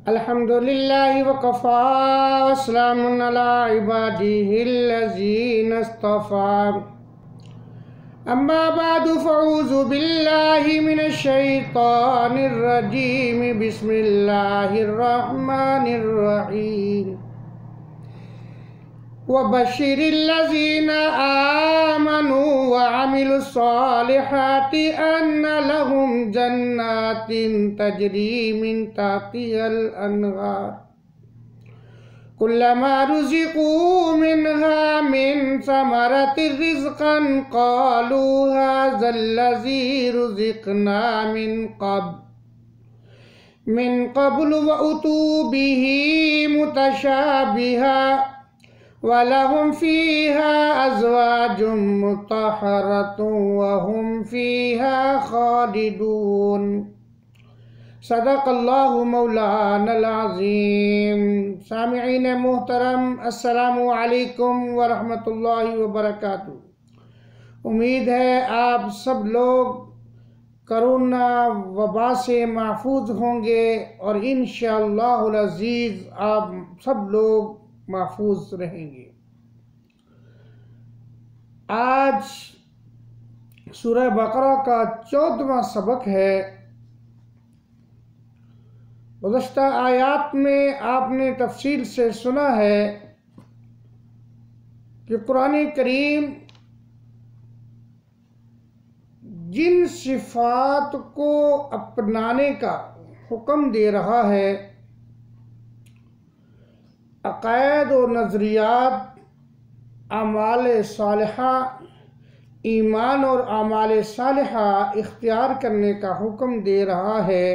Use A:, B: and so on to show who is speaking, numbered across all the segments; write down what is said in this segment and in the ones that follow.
A: الحمدللہ وکفا وسلام علی عبادہ الذین اصطفى اما بعد فاعوذ باللہ من الشیطان الرجیم بسم اللہ الرحمن الرحیم وبشر الذین آمنوا وعملوا الصالحات ان لهم جنات تجری من تحتها الانہار كلما رزقوا منها من ثمرة رزقا قالوا هذا الذي رزقنا من قبل وأتوا به متشابها وَلَهُمْ فِيهَا أَزْوَاجٌ مُطَهَّرَةٌ وَهُمْ فِيهَا خَالِدُونَ صدق اللہ مولانا العظیم۔ سامعین محترم، السلام علیکم ورحمۃ اللہ وبرکاتہ۔ امید ہے آپ سب لوگ کرونا وبا سے محفوظ ہوں گے اور انشاءاللہ العزیز آپ سب لوگ محفوظ رہیں گے۔ آج سورہ بقرہ کا 14واں سبق ہے۔ گزشتہ آیات میں آپ نے تفصیل سے سنا ہے کہ قرآن کریم جن صفات کو اپنانے کا حکم دے رہا ہے، عقائد و نظریات، اعمال صالحہ، ایمان اور اعمال صالحہ اختیار کرنے کا حکم دے رہا ہے،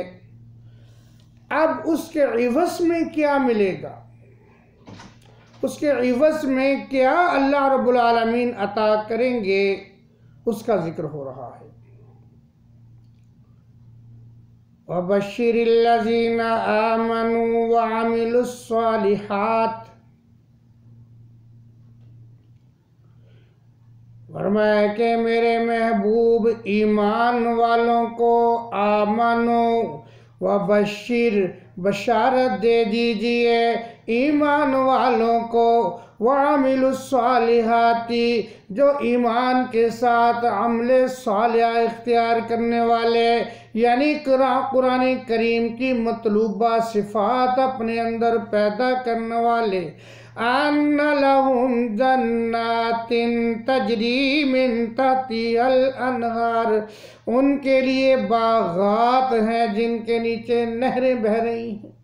A: اب اس کے عوض میں کیا ملے گا، اس کے عوض میں کیا اللہ رب العالمین عطا کریں گے، اس کا ذکر ہو رہا ہے۔ وَبَشِّرِ الَّذِينَ آمَنُوا وَعَمِلُوا الصَّالِحَاتِ، فرمایا کہ میرے محبوب ایمان والوں کو آمنو وبشر، بشارت دے دیجئے ایمان والوں کو، وعملوا الصالحات، جو ایمان کے ساتھ عمل صالح اختیار کرنے والے، یعنی قرآن کریم کی مطلوبہ صفات اپنے اندر پیدا کرنے والے، ان لہم جنات تجری من تحتها الانہار، ان کے لیے باغات ہیں جن کے نیچے نہریں بہہ رہی ہیں۔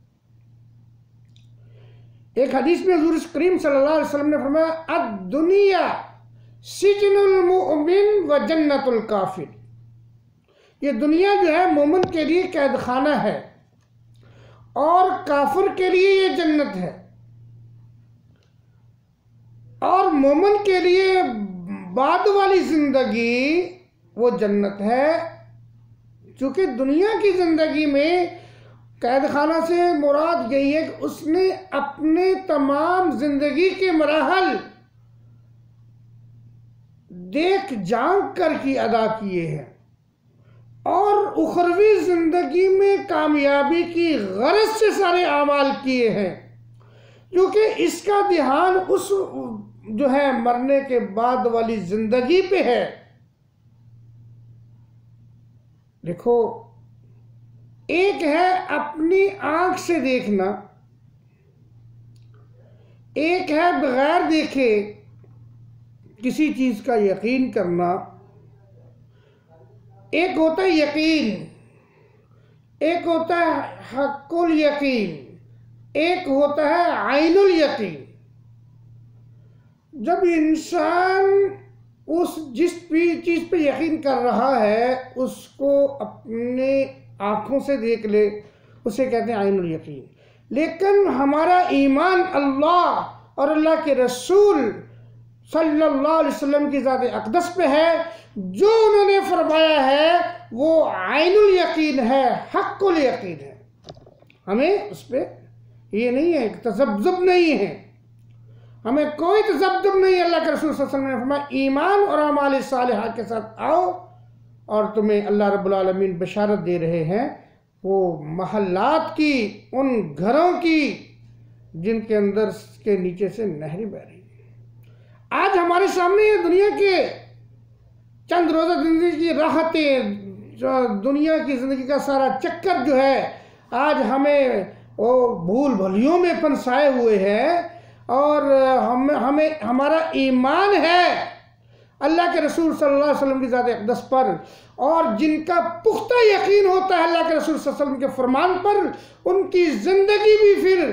A: ایک حدیث میں حضور کریم صلی اللہ علیہ وسلم نے فرمایا الدنیا سجن المؤمن و جنت الکافر، یہ دنیا جو ہے مومن کے لیے قید خانہ ہے اور کافر کے لیے یہ جنت ہے، اور مومن کے لیے بعد والی زندگی وہ جنت ہے۔ چونکہ دنیا کی زندگی میں قید خانہ سے مراد یہی ہے کہ اس نے اپنے تمام زندگی کے مراحل دیکھ جانک کر کی ادا کیے ہیں، اور اخروی زندگی میں کامیابی کی غرض سے سارے اعمال کیے ہیں، کیونکہ اس کا دھیان اس جو ہے مرنے کے بعد والی زندگی پہ ہے۔ دیکھو، ایک ہے اپنی آنکھ سے دیکھنا، ایک ہے بغیر دیکھے کسی چیز کا یقین کرنا، ایک ہوتا ہے یقین، ایک ہوتا ہے حق الیقین، ایک ہوتا ہے عین الیقین۔ جب انسان جس بھی چیز پہ یقین کر رہا ہے اس کو اپنے آنکھوں سے دیکھ لے، اسے کہتے ہیں عین الیقین۔ لیکن ہمارا ایمان اللہ اور اللہ کے رسول صلی اللہ علیہ وسلم کی ذات اقدس پہ ہے، جو انہوں نے فرمایا ہے وہ عین الیقین ہے، حق الیقین ہے۔ ہمیں اس پہ یہ نہیں ہے، تذبذب نہیں ہے، ہمیں کوئی تذبذب نہیں ہے۔ اللہ کے رسول صلی اللہ علیہ وسلم نے فرمایا ایمان اور اعمال صالحہ کے ساتھ آؤ اور تمہیں اللہ رب العالمین بشارت دے رہے ہیں وہ محلات کی، ان گھروں کی جن کے اندر کے نیچے سے نہریں بہ رہی ہیں۔ آج ہمارے سامنے یہ دنیا کے چند روزہ زندگی کی راحتیں، جو دنیا کی زندگی کا سارا چکر جو ہے آج ہمیں وہ بھول بھلیوں میں پھنسائے ہوئے ہیں، اور ہمیں ہمارا ایمان ہے اللہ کے رسول صلی اللہ علیہ وسلم کی ذات اقدس پر، اور جن کا پختہ یقین ہوتا ہے اللہ کے رسول صلی اللہ علیہ وسلم کے فرمان پر، ان کی زندگی بھی پھر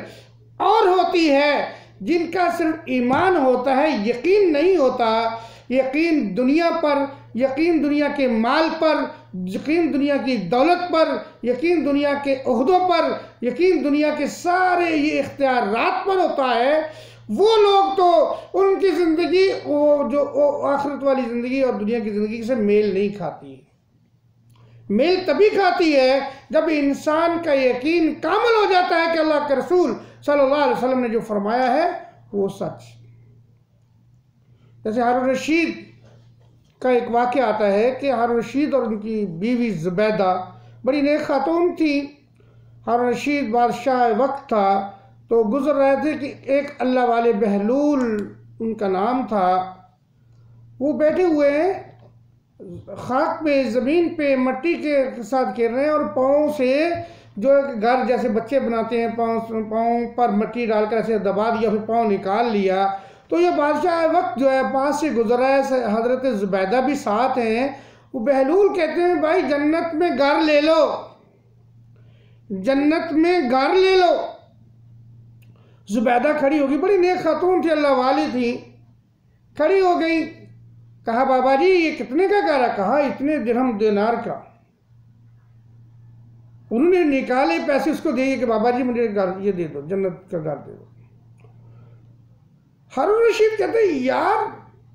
A: اور ہوتی ہے۔ جن کا صرف ایمان ہوتا ہے، یقین نہیں ہوتا، یقین دنیا پر، یقین دنیا کے مال پر، یقین دنیا کی دولت پر، یقین دنیا کے عہدوں پر، یقین دنیا کے سارے یہ اختیارات پر ہوتا ہے، وہ لوگ تو ان کی زندگی وہ جو آخرت والی زندگی اور دنیا کی زندگی سے میل نہیں کھاتی۔ میل تبھی کھاتی ہے جب انسان کا یقین کامل ہو جاتا ہے کہ اللہ کے رسول صلی اللہ علیہ وسلم نے جو فرمایا ہے وہ سچ۔ جیسے ہارون رشید کا ایک واقعہ آتا ہے کہ ہارون رشید اور ان کی بیوی زبیدہ بڑی نیک خاتون تھی۔ ہارون رشید بادشاہ وقت تھا، تو گزر رہے تھے کہ ایک اللہ والے بہلول ان کا نام تھا، وہ بیٹھے ہوئے ہیں خاک پہ، زمین پہ مٹی کے ساتھ کھیل رہے ہیں، اور پاؤں سے جو گھر جیسے بچے بناتے ہیں، پاؤں پر مٹی ڈال کر ایسے دبا دیا، پھر پاؤں نکال لیا۔ تو یہ بادشاہ وقت جو ہے پاس سے گزر رہا ہے، حضرت زبیدہ بھی ساتھ ہیں۔ وہ بہلول کہتے ہیں بھائی جنت میں گھر لے لو، جنت میں گھر لے لو۔ زبیدہ کھڑی ہوگی، بڑی نیک خاتون تھی، اللہ والی تھی، کھڑی ہو گئی، کہا بابا جی یہ کتنے کا گھر ہے؟ کہا اتنے درہم دینار کا۔ انہوں نے نکالے پیسے اس کو دیے کہ بابا جی مجھے گھر یہ دے دو، جنت کا گھر دے دو۔ ہارون رشید کہتے ہیں یار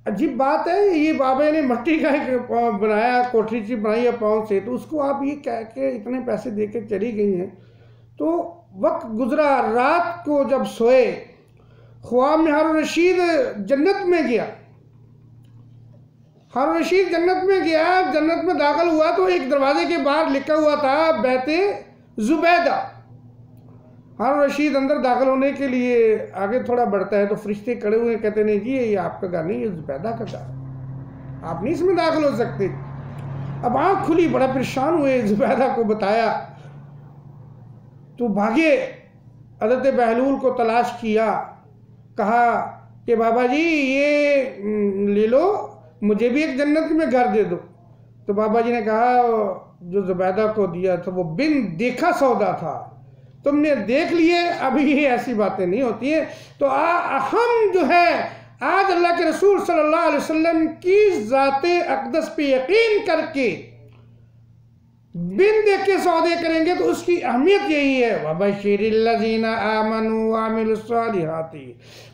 A: عجیب بات ہے، یہ بابا نے مٹی کا ایک بنایا، کوٹری سی بنائی ہے پاؤں سے، تو اس کو آپ یہ کہہ کے اتنے پیسے دے کے چلی گئی ہیں۔ تو وقت گزرا، رات کو جب سوئے، خواب میں ہارون رشید جنت میں گیا۔ ہارون رشید جنت میں گیا، جنت میں داخل ہوا تو ایک دروازے کے باہر لکھا ہوا تھا بیت زبیدہ۔ ہارون رشید اندر داخل ہونے کے لیے آگے تھوڑا بڑھتا ہے تو فرشتے کھڑے ہوئے کہتے ہیں جی یہ آپ کا گھر نہیں، یہ زبیدہ کا گھر ہے، آپ نہیں اس میں داخل ہو سکتے۔ اب آنکھ کھلی، بڑا پریشان ہوئے، زبیدہ کو بتایا تو بھاگے، حضرت بہلول کو تلاش کیا، کہا کہ بابا جی یہ لے لو، مجھے بھی ایک جنت میں گھر دے دو۔ تو بابا جی نے کہا جو زبیدہ کو دیا تھا وہ بن دیکھا سودا تھا، تم نے دیکھ لیے، ابھی یہ ایسی باتیں نہیں ہوتی ہیں۔ تو ہم جو ہے آج اللہ کے رسول صلی اللہ علیہ وسلم کی ذات اقدس پہ یقین کر کے بن دیکھ کے سودے کریں گے تو اس کی اہمیت یہی ہے۔ وَبَشِّرِ الَّذِينَ آمَنُوا وَعَمِلُوا الصَّالِحَاتِ،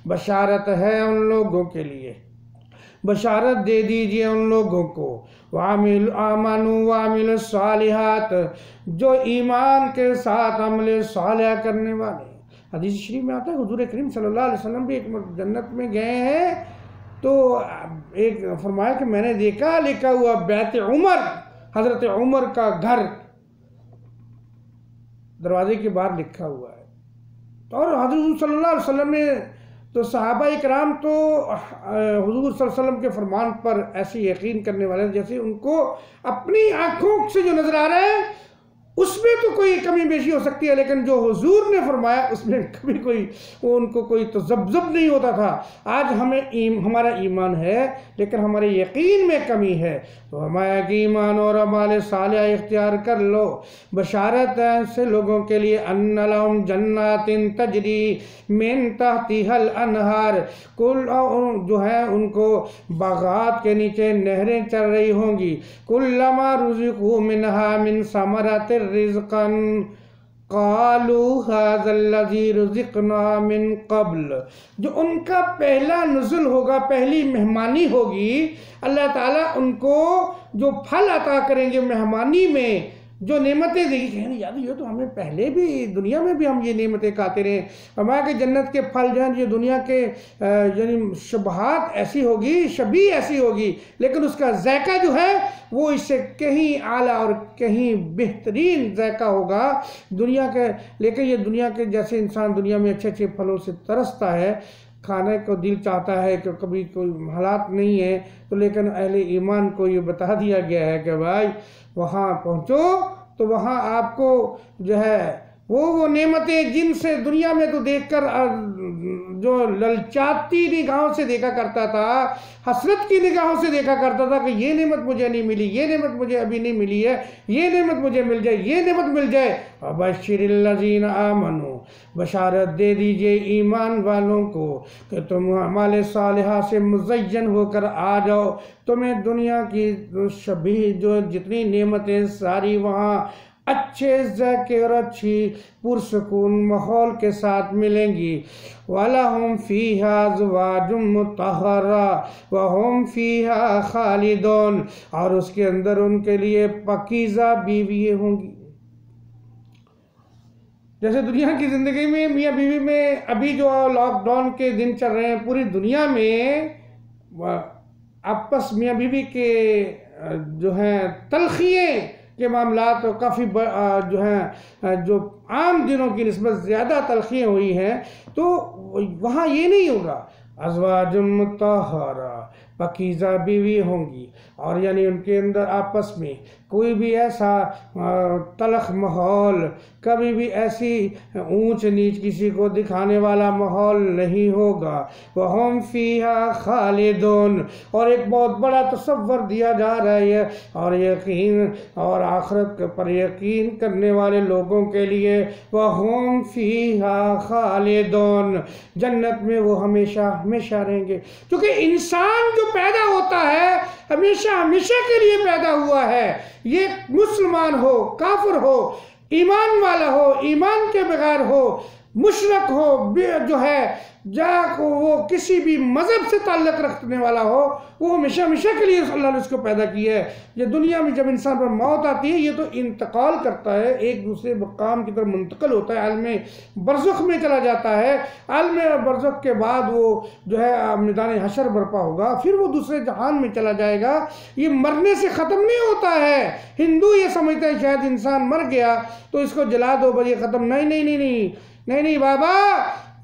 A: بشارت ہے ان لوگوں کے لیے، بشارت دے دیجئے ان لوگوں کو، آمنوا وعملوا الصالحات، جو ایمان کے ساتھ عمل صالح کرنے والے۔ حدیث شریف میں آتا ہے حضور کریم صلی اللہ علیہ وسلم بھی ایک جنت میں گئے ہیں تو ایک فرمایا کہ میں نے دیکھا لکھا ہوا بیت عمر، حضرت عمر کا گھر دروازے کے باہر لکھا ہوا ہے۔ اور حضور صلی اللہ علیہ وسلم نے تو صحابہ اکرام تو حضور صلی اللہ علیہ وسلم کے فرمان پر ایسے یقین کرنے والے جیسے ان کو اپنی آنکھوں سے جو نظر آ رہا ہے اس میں تو کوئی کمی بیشی ہو سکتی ہے، لیکن جو حضور نے فرمایا اس میں کبھی کوئی ان کو کوئی تذبذب نہیں ہوتا تھا۔ آج ہمارا ایمان ہے لیکن ہمارے یقین میں کمی ہے، تو ہمارا ایمان اور اعمال صالحہ اختیار کر لو۔ بشارت ہے ایسے لوگوں کے لیے ان لہم جنات تجری من تحتها الانہار، جو ہے ان کو باغات کے نیچے نہریں چل رہی ہوں گی، کلما رزقوا منہا من ثمرۃ رزقا قالوا هذا الذي رزقنا من قبل، جو ان کا پہلا نزل ہوگا، پہلی مہمانی ہوگی، اللہ تعالیٰ ان کو جو پھل عطا کریں گے مہمانی میں، جو نعمتیں دیکھی کہیں یاد یہ تو ہمیں پہلے بھی دنیا میں بھی ہم یہ نعمتیں کھاتے رہے، ہمارا کہ جنت کے پھل جو ہیں یہ دنیا کے یعنی شبہات ایسی ہوگی، شبیہ ایسی ہوگی، لیکن اس کا ذائقہ جو ہے وہ اس سے کہیں اعلیٰ اور کہیں بہترین ذائقہ ہوگا دنیا کے۔ لیکن یہ دنیا کے جیسے انسان دنیا میں اچھے اچھے پھلوں سے ترستا ہے، کھانے کو دل چاہتا ہے کہ کبھی کوئی حالات نہیں ہے تو، لیکن اہل ایمان کو یہ بتا دیا گیا ہے کہ بھائی وہاں پہنچو تو وہاں آپ کو جو ہے وہ نعمتیں جن سے دنیا میں تو دیکھ کر جو للچاتی نگاہوں سے دیکھا کرتا تھا، حسرت کی نگاہوں سے دیکھا کرتا تھا کہ یہ نعمت مجھے نہیں ملی، یہ نعمت مجھے ابھی نہیں ملی ہے، یہ نعمت مجھے مل جائے، یہ نعمت مل جائے۔ وَبَشِّرِ الَّذِينَ آمَنُوا، بشارت دے دیجئے ایمان والوں کو کہ تم اعمال صالحہ سے مزین ہو کر آ جاؤ، تمہیں دنیا کی شبیہ جو جتنی نعمتیں ساری وہاں اچھے ذائقے اور اچھی پرسکون ماحول کے ساتھ ملیں گی۔ وَلَهُمْ فِيهَا أَزْوَاجٌ مُطَهَّرَةٌ وَهُمْ فِيهَا خَالِدُونَ، اور اس کے اندر ان کے لیے پاکیزہ بیوییں ہوں گی۔ جیسے دنیا کی زندگی میں میاں بیوی میں ابھی جو لاک ڈاؤن کے دن چل رہے ہیں، پوری دنیا میں آپس میاں بیوی کے جو ہیں تلخییں کے معاملات کافی جو ہیں جو عام دنوں کی نسبت زیادہ تلخیاں ہوئی ہیں، تو وہاں یہ نہیں ہوگا۔ ازواج مطہرہ، پاکیزہ بیوی ہوں گی، اور یعنی ان کے اندر آپس میں کوئی بھی ایسا تلخ ماحول، کبھی بھی ایسی اونچ نیچ کسی کو دکھانے والا ماحول نہیں ہوگا۔ وَهُمْ فِيهَا خَالِدُونَ، اور ایک بہت بڑا تصور دیا جا رہا ہے، اور یقین اور آخرت پر یقین کرنے والے لوگوں کے لیے وَهُمْ فِيهَا خَالِدُونَ، جنت میں وہ ہمیشہ ہمیشہ رہیں گے۔ کیونکہ انسان جو پیدا ہوتا ہے ہمیشہ ہمیشہ کے لیے پیدا ہوا ہے، یہ مسلمان ہو، کافر ہو، ایمان والا ہو، ایمان کے بغیر ہو، مشرک ہو، جو ہے وہ کسی بھی مذہب سے تعلق رکھنے والا ہو، وہ ہمیشہ ہمیشہ کے لیے اللہ نے اس کو پیدا کیا ہے۔ یہ دنیا میں جب انسان پر موت آتی ہے یہ تو انتقال کرتا ہے، ایک دوسرے مقام کی طرف منتقل ہوتا ہے، عالم برزخ میں چلا جاتا ہے، عالم برزخ کے بعد وہ جو ہے میدان حشر برپا ہوگا، پھر وہ دوسرے جہان میں چلا جائے گا۔ یہ مرنے سے ختم نہیں ہوتا ہے۔ ہندو یہ سمجھتا ہے شاید انسان مر گیا تو اس کو جلا دو بس یہ ختم، نہیں نہیں نہیں نہیں نہیں نہیں بابا،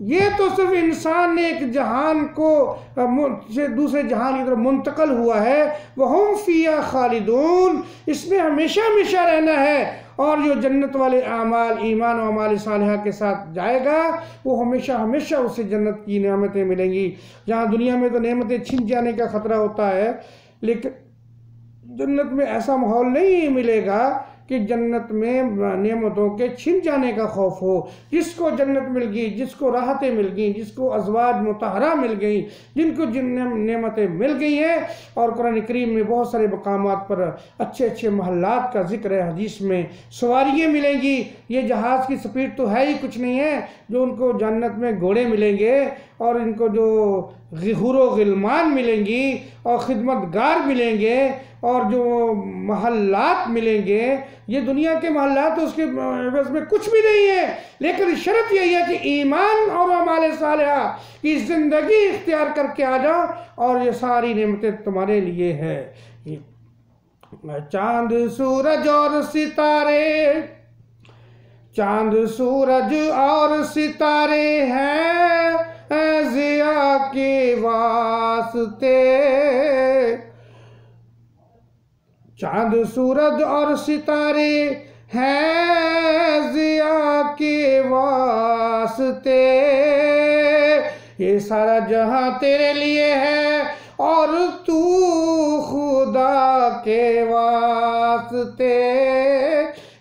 A: یہ تو صرف انسان نے ایک جہان کو دوسرے جہان کی طرف منتقل ہوا ہے۔ وَهُمْ فِيهَا خَالِدُونَ، اس میں ہمیشہ ہمیشہ رہنا ہے، اور جو جنت والے اعمال ایمان و اعمال صالحہ کے ساتھ جائے گا وہ ہمیشہ ہمیشہ اسے جنت کی نعمتیں ملیں گی۔ جہاں دنیا میں تو نعمتیں چھن جانے کا خطرہ ہوتا ہے، لیکن جنت میں ایسا ماحول نہیں ملے گا کہ جنت میں نعمتوں کے چھن جانے کا خوف ہو۔ جس کو جنت مل گئی، جس کو راحتیں مل گئیں، جس کو ازواج مطہرہ مل گئیں، جن کو جن نعمتیں مل گئی ہیں، اور قرآن کریم میں بہت سارے مقامات پر اچھے اچھے محلات کا ذکر ہے، حدیث میں سواریاں ملیں گی۔ یہ جہاز کی سپیڈ تو ہے ہی کچھ نہیں ہے جو ان کو جنت میں گھوڑے ملیں گے، اور ان کو جو حور و غلمان ملیں گی، اور خدمت گار ملیں گے، اور جو محلات ملیں گے، یہ دنیا کے محلات اس کے عوض میں کچھ بھی نہیں ہے، لیکن شرط یہی ہے کہ ایمان اور اعمال صالحہ کی زندگی اختیار کر کے آ جاؤ، اور یہ ساری نعمتیں تمہارے لیے ہے۔ چاند سورج اور ستارے، چاند سورج اور ستارے ہیں ضیاء کے واسطے، چاند سورج اور ستارے ہیں ضیاء کے واسطے، یہ سارا جہاں تیرے لیے ہے اور تو خدا کے واسطے۔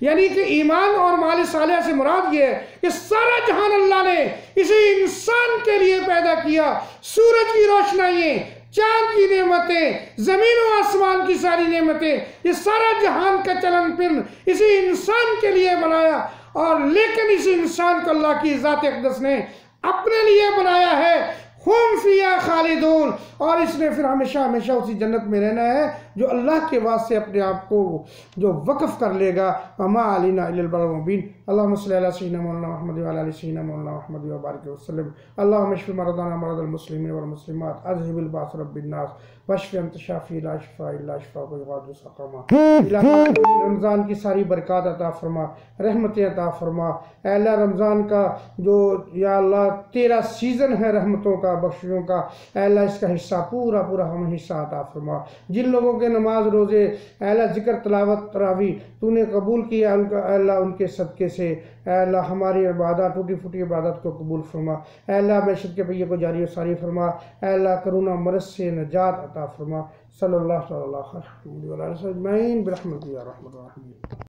A: یعنی کہ ایمان اور مال صالحہ سے مراد یہ ہے کہ سارا جہان اللہ نے اسی انسان کے لیے پیدا کیا۔ سورج کی روشنائیں، چاند کی نعمتیں، زمین و آسمان کی ساری نعمتیں، یہ سارا جہان کا چلن پھرن اسی انسان کے لیے بنایا، اور لیکن اس انسان کو اللہ کی ذات اقدس نے اپنے لیے بنایا ہے۔ ہم فیہا خالدون، اور اس نے پھر ہمیشہ ہمیشہ اسی جنت میں رہنا ہے۔ جو اللہ کے واسطے اپنے آپ کو جو وقف کر لے گا، وما علینا الا البلاغ المبین۔ اللہم صلی علی سیدنا مولانا محمد وعلی آل سیدنا مولانا محمد وبارک وسلم۔ اللہم اشف مرضانا مرضى المسلمین والمسلمات، اذهب الباس رب الناس، واشف انت شافی لا شفاء الا شفاءک یغادر سقما۔ الہی رمضان کی ساری برکات عطا فرما، رحمتیں عطا فرما۔ اے اللہ رمضان کا جو یا اللہ تیرا سیزن ہے رحمتوں کا، بخششوں کا، اے اللہ اس کا حصہ پورا ہمیں حصہ عطا فرما۔ جن لوگوں کے نماز روزے اے اللہ ذکر تلاوت تراویح تو نے قبول کیا ان کا، اے اللہ ان کے صدقے سے اے اللہ ہماری عبادات ٹوٹی پھوٹی عبادت کو قبول فرما۔ اے اللہ معیشت کے پہیے کو جاری و ساری فرما۔ اے اللہ کرونا مرض سے نجات عطا فرما۔ صلی اللہ علیہ وسلم برحمتک یا ارحم الراحمین۔